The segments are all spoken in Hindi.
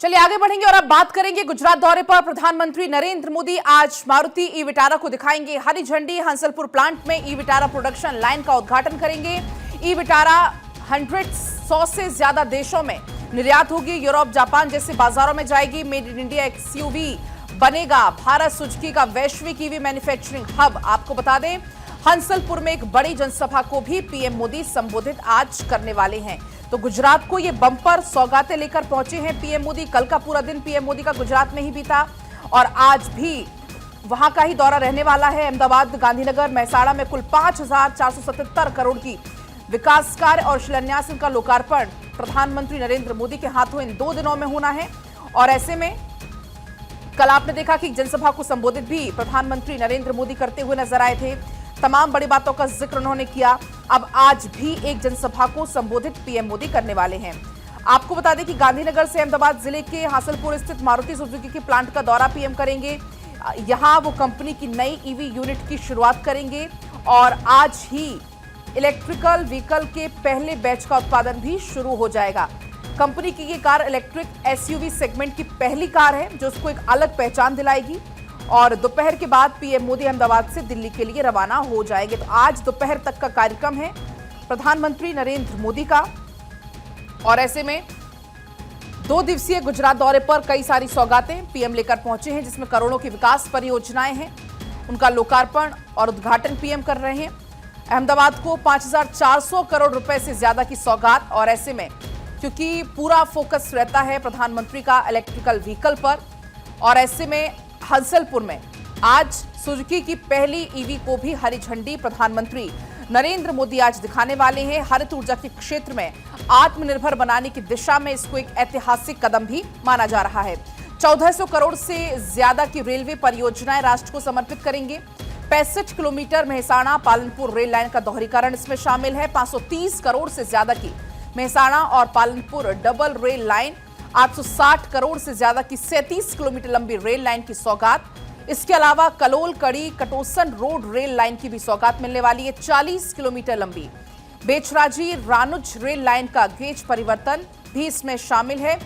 चलिए आगे बढ़ेंगे और अब बात करेंगे गुजरात दौरे पर प्रधानमंत्री नरेंद्र मोदी आज मारुति ई विटारा को दिखाएंगे हरी झंडी। हंसलपुर प्लांट में ई विटारा प्रोडक्शन लाइन का उद्घाटन करेंगे। ई विटारा 100 से ज्यादा देशों में निर्यात होगी। यूरोप, जापान जैसे बाजारों में जाएगी। मेड इन इंडिया एक्सयूवी बनेगा भारत सुजुकी का वैश्विक ईवी मैन्युफैक्चरिंग हब। आपको बता दें, हंसलपुर में एक बड़ी जनसभा को भी पीएम मोदी संबोधित आज करने वाले हैं। तो गुजरात को ये बम्पर सौगातें लेकर पहुंचे हैं पीएम मोदी। कल का पूरा दिन पीएम मोदी का गुजरात में ही बीता और आज भी वहां का ही दौरा रहने वाला है। अहमदाबाद, गांधीनगर, मेहसाणा में कुल 5,477 करोड़ की विकास कार्य और शिलान्यास का लोकार्पण प्रधानमंत्री नरेंद्र मोदी के हाथों इन 2 दिनों में होना है। और ऐसे में कल आपने देखा कि जनसभा को संबोधित भी प्रधानमंत्री नरेंद्र मोदी करते हुए नजर आए थे। तमाम बड़ी बातों का जिक्र उन्होंने किया। अब आज भी एक जनसभा को संबोधित पीएम मोदी करने वाले हैं। आपको बता दें कि गांधीनगर से अहमदाबाद जिले के हासलपुर स्थित मारुति सुजुकी के प्लांट का दौरा पीएम करेंगे। यहां वो कंपनी की नई ईवी यूनिट की शुरुआत करेंगे और आज ही इलेक्ट्रिकल व्हीकल के पहले बैच का उत्पादन भी शुरू हो जाएगा। कंपनी की ये कार इलेक्ट्रिक एसयूवी सेगमेंट की पहली कार है जो उसको एक अलग पहचान दिलाएगी। और दोपहर के बाद पीएम मोदी अहमदाबाद से दिल्ली के लिए रवाना हो जाएंगे। तो आज दोपहर तक का कार्यक्रम है प्रधानमंत्री नरेंद्र मोदी का। और ऐसे में 2 दिवसीय गुजरात दौरे पर कई सारी सौगातें पीएम लेकर पहुंचे हैं, जिसमें करोड़ों की विकास परियोजनाएं हैं। उनका लोकार्पण और उद्घाटन पीएम कर रहे हैं। अहमदाबाद को 5,400 करोड़ रुपए से ज्यादा की सौगात। और ऐसे में क्योंकि पूरा फोकस रहता है प्रधानमंत्री का इलेक्ट्रिकल व्हीकल पर, और ऐसे में हंसलपुर में आज सुजुकी की पहली ईवी को भी हरी झंडी प्रधानमंत्री नरेंद्र मोदी आज दिखाने वाले हैं। हरित ऊर्जा के क्षेत्र में आत्मनिर्भर बनाने की दिशा में इसको एक ऐतिहासिक कदम भी माना जा रहा है। 1400 करोड़ से ज्यादा की रेलवे परियोजनाएं राष्ट्र को समर्पित करेंगे। 65 kilometre Mehsana Palanpur rail line का दोहरीकरण इसमें शामिल है। 530 करोड़ से ज्यादा की मेहसाणा और Palanpur double rail line, 860 crore से ज्यादा की 37 किलोमीटर लंबी रेल लाइन की सौगात। इसके अलावा कलोल कड़ी कटोसन रोड रेल लाइन की भी सौगात मिलने वाली है। 40 किलोमीटर लंबी बेचराजी रानुज रेल लाइन का गेज परिवर्तन भी इसमें शामिल है।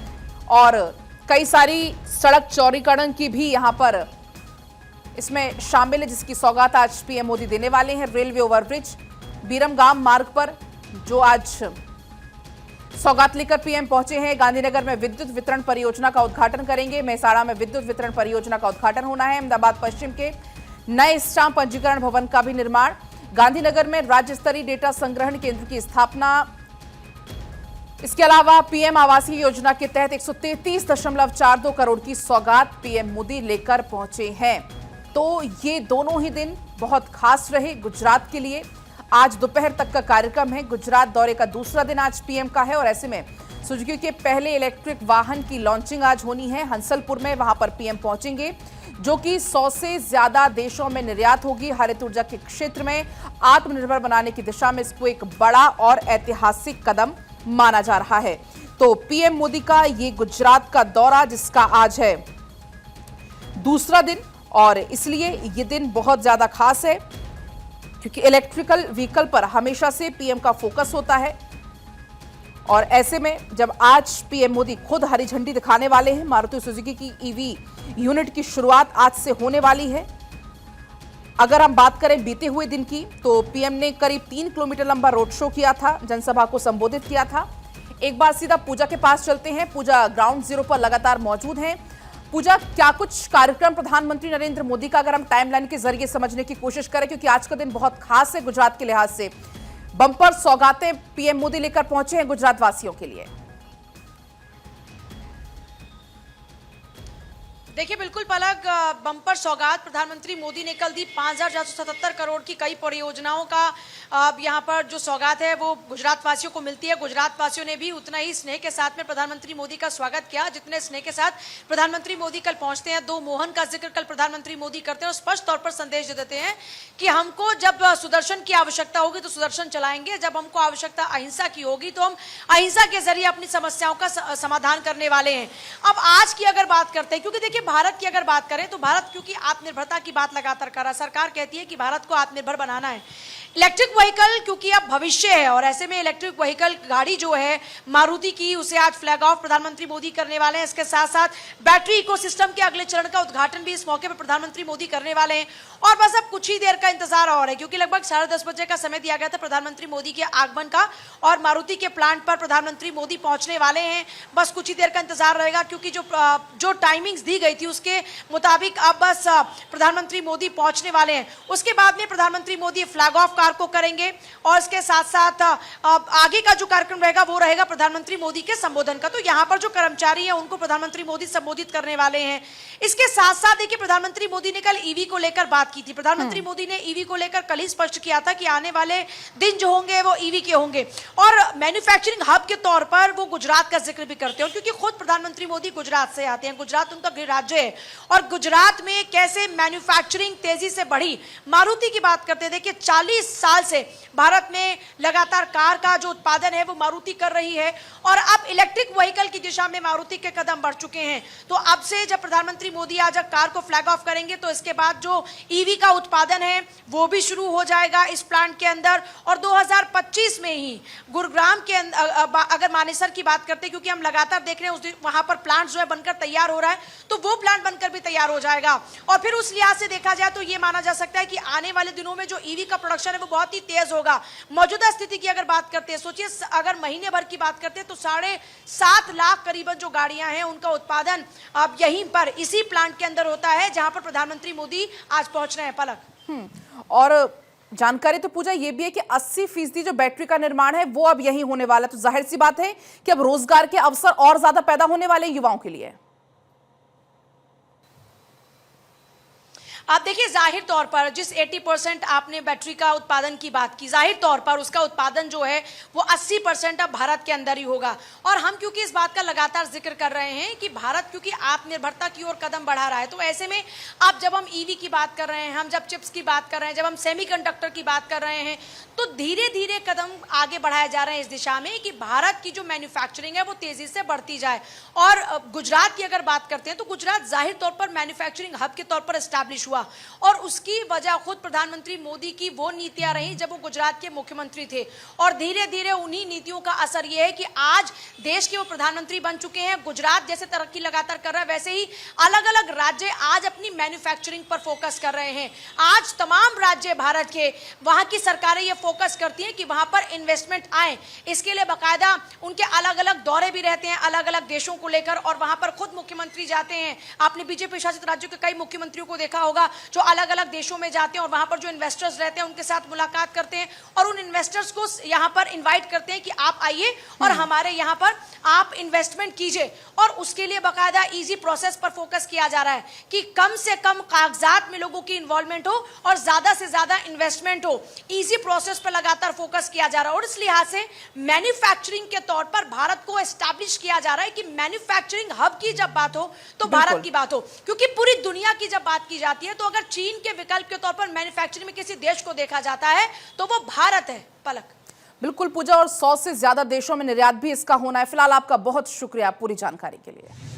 और कई सारी सड़क चौड़ीकरण की भी यहां पर इसमें शामिल है, जिसकी सौगात आज पीएम मोदी देने वाले हैं। रेलवे ओवरब्रिज बीरमगाम मार्ग पर जो आज सौगात लेकर पीएम पहुंचे हैं। गांधीनगर में विद्युत वितरण परियोजना का उद्घाटन करेंगे। मेहसाणा में विद्युत वितरण परियोजना का उद्घाटन होना है। अहमदाबाद पश्चिम के नए स्टाम्प पंजीकरण भवन का भी निर्माण। गांधीनगर में राज्य स्तरीय डेटा संग्रहण केंद्र की स्थापना। इसके अलावा पीएम आवासीय योजना के तहत 133.42 करोड़ की सौगात पीएम मोदी लेकर पहुंचे हैं। तो ये दोनों ही दिन बहुत खास रहे गुजरात के लिए। आज दोपहर तक का कार्यक्रम है। गुजरात दौरे का दूसरा दिन आज पीएम का है और ऐसे में सुजुकी के पहले इलेक्ट्रिक वाहन की लॉन्चिंग आज होनी है हंसलपुर में। वहां पर पीएम पहुंचेंगे जो कि 100 से ज्यादा देशों में निर्यात होगी। हरित ऊर्जा के क्षेत्र में आत्मनिर्भर बनाने की दिशा में इसको एक बड़ा और ऐतिहासिक कदम माना जा रहा है। तो पीएम मोदी का ये गुजरात का दौरा, जिसका आज है दूसरा दिन, और इसलिए ये दिन बहुत ज्यादा खास है क्योंकि इलेक्ट्रिकल व्हीकल पर हमेशा से पीएम का फोकस होता है। और ऐसे में जब आज पीएम मोदी खुद हरी झंडी दिखाने वाले हैं, मारुति सुजुकी की ईवी यूनिट की शुरुआत आज से होने वाली है। अगर हम बात करें बीते हुए दिन की, तो पीएम ने करीब 3 किलोमीटर लंबा रोड शो किया था, जनसभा को संबोधित किया था। एक बार सीधा पूजा के पास चलते हैं। पूजा ग्राउंड जीरो पर लगातार मौजूद हैं। पूजा, क्या कुछ कार्यक्रम प्रधानमंत्री नरेंद्र मोदी का अगर हम टाइमलाइन के जरिए समझने की कोशिश करें, क्योंकि आज का दिन बहुत खास है गुजरात के लिहाज से। बम्पर सौगातें पीएम मोदी लेकर पहुंचे हैं गुजरात वासियों के लिए। देखिए, बिल्कुल पलक, बम्पर सौगात प्रधानमंत्री मोदी ने कल दी। 5,477 करोड़ की कई परियोजनाओं का यहाँ पर जो सौगात है वो गुजरात वासियों को मिलती है। गुजरात वासियों ने भी उतना ही स्नेह के साथ में प्रधानमंत्री मोदी का स्वागत किया जितने स्नेह के साथ प्रधानमंत्री मोदी कल पहुंचते हैं। 2 मोहन का जिक्र कल प्रधानमंत्री मोदी करते हैं और स्पष्ट तौर पर संदेश दे देते हैं कि हमको जब सुदर्शन की आवश्यकता होगी तो सुदर्शन चलाएंगे, जब हमको आवश्यकता अहिंसा की होगी तो हम अहिंसा के जरिए अपनी समस्याओं का समाधान करने वाले हैं। अब आज की अगर बात करते हैं, क्योंकि देखिए भारत की अगर बात करें तो भारत क्योंकि आत्मनिर्भरता की बात लगातार कर रहा है, सरकार कहती है कि भारत को आत्मनिर्भर बनाना है। इलेक्ट्रिक व्हीकल क्योंकि अब भविष्य है और ऐसे में इलेक्ट्रिक व्हीकल गाड़ी जो है मारुति की, उसे आज फ्लैग ऑफ प्रधानमंत्री मोदी करने वाले हैं। इसके साथ साथ बैटरी इकोसिस्टम के अगले चरण का उद्घाटन भी इस मौके पर प्रधानमंत्री मोदी करने वाले हैं। और बस अब कुछ ही देर का इंतजार और है क्योंकि लगभग 10:30 बजे का समय दिया गया था प्रधानमंत्री मोदी के आगमन का और मारुति के प्लांट पर प्रधानमंत्री मोदी पहुंचने वाले हैं। बस कुछ ही देर का इंतजार रहेगा क्योंकि जो टाइमिंग्स दी गई थी उसके मुताबिक अब बस प्रधानमंत्री मोदी पहुंचने वाले हैं। उसके बाद में प्रधानमंत्री मोदी फ्लैग ऑफ कार को करेंगे और इसके साथ साथ आगे का जो कार्यक्रम रहेगा वो रहेगा प्रधानमंत्री मोदी के संबोधन का। तो यहाँ पर जो कर्मचारी हैं उनको प्रधानमंत्री मोदी संबोधित करने वाले हैं। इसके साथ साथ देखिए प्रधानमंत्री मोदी ने कल ईवी को लेकर बात की थी। प्रधानमंत्री मोदी ने ईवी को लेकर कल ही स्पष्ट किया था कि आने वाले दिन जो होंगे वो ईवी के होंगे और मैन्युफैक्चरिंग हब के तौर पर वो गुजरात का जिक्र भी करते हैं क्योंकि खुद प्रधानमंत्री मोदी गुजरात से आते हैं। गुजरात उनका गृह राज्य है और गुजरात में कैसे मैन्युफैक्चरिंग तेजी से बढ़ी, मारुति की बात करते हैं। देखिए 40 साल से भारत में लगातार कार का जो उत्पादन है वो मारुति कर रही है और अब इलेक्ट्रिक व्हीकल की दिशा में मारुति के कदम बढ़ चुके हैं। तो अब से जब प्रधानमंत्री मोदी आज कार को फ्लैग ऑफ करेंगे तो इसके बाद जो ईवी का उत्पादन है वो भी शुरू हो जाएगा इस प्लांट के अंदर और 2025 में ही गुरुग्राम के अंदर, अगर मानेसर की बात करते हैं क्योंकि हम लगातार देख रहे हैं वहां पर प्लांट जो है बनकर तैयार हो रहा है, तो वो प्लांट बनकर भी तैयार हो जाएगा। और फिर उस लिहाज से देखा जाए तो ये माना जा सकता है कि आने वाले दिनों में जो ईवी का प्रोडक्शन है वो बहुत ही तेज होगा। मौजूदा स्थिति की अगर बात करते हैं, सोचिए अगर महीने भर की बात करते हैं तो 7.5 लाख करीबन जो गाड़ियां हैं उनका उत्पादन अब यहीं पर इसी प्लांट के अंदर होता है जहां पर प्रधानमंत्री मोदी आज पहुंच रहे हैं। पलक और जानकारी तो पूजा ये भी है कि 80% जो बैटरी का निर्माण है वो अब यही होने वाला है, तो जाहिर सी बात है कि अब रोजगार के अवसर और ज्यादा पैदा होने वाले युवाओं के लिए। आप देखिए जाहिर तौर पर जिस 80% आपने बैटरी का उत्पादन की बात की, जाहिर तौर पर उसका उत्पादन जो है वो 80% अब भारत के अंदर ही होगा। और हम क्योंकि इस बात का लगातार जिक्र कर रहे हैं कि भारत क्योंकि आत्मनिर्भरता की ओर कदम बढ़ा रहा है, तो ऐसे में अब जब हम ईवी की बात कर रहे हैं, हम जब चिप्स की बात कर रहे हैं, जब हम सेमीकंडक्टर की बात कर रहे हैं, तो धीरे धीरे कदम आगे बढ़ाए जा रहे हैं इस दिशा में कि भारत की जो मैन्युफैक्चरिंग है वो तेजी से बढ़ती जाए। और गुजरात की अगर बात करते हैं तो गुजरात जाहिर तौर पर मैन्युफैक्चरिंग हब के तौर पर एस्टैब्लिश हुआ और उसकी वजह खुद प्रधानमंत्री मोदी की वो नीतियां रही जब वो गुजरात के मुख्यमंत्री थे और धीरे धीरे उन्हीं नीतियों का असर ये है कि आज देश के वो प्रधानमंत्री बन चुके हैं। गुजरात जैसे तरक्की लगातार कर रहा है वैसे ही अलग अलग राज्य आज अपनी मैन्युफैक्चरिंग पर फोकस कर रहे हैं। आज तमाम राज्य भारत के वहां की सरकारें ये फोकस करती हैं कि वहां पर इन्वेस्टमेंट आए, इसके लिए बाकायदा उनके अलग अलग दौरे भी रहते हैं अलग अलग देशों को लेकर और वहां पर खुद मुख्यमंत्री जाते हैं। आपने बीजेपी शासित राज्यों के कई मुख्यमंत्रियों को देखा होगा जो अलग अलग देशों में जाते हैं और वहां पर जो इन्वेस्टर्स रहते हैं उनके साथ मुलाकात करते हैं और उन इन्वेस्टर्स को यहां पर इनवाइट करते हैं कि आप आइए और हमारे यहां पर आप इन्वेस्टमेंट कीजिए। और उसके लिए बाकायदा इजी प्रोसेस पर फोकस किया जा रहा है कि कम से कम कागजात में लोगों की इन्वॉल्वमेंट हो और ज्यादा से ज्यादा इन्वेस्टमेंट हो। इजी प्रोसेस पर लगातार फोकस किया जा रहा है और इस लिहाज से मैन्युफैक्चरिंग के तौर पर भारत को एस्टैब्लिश किया जा रहा है कि मैन्युफैक्चरिंग हब की जब बात हो तो भारत की बात हो, क्योंकि पूरी दुनिया की जब बात की जाती है तो अगर चीन के विकल्प के तौर पर मैन्युफैक्चरिंग में किसी देश को देखा जाता है तो वो भारत है। पलक बिल्कुल पूजा, और 100 से ज्यादा देशों में निर्यात भी इसका होना है। फिलहाल आपका बहुत शुक्रिया पूरी जानकारी के लिए।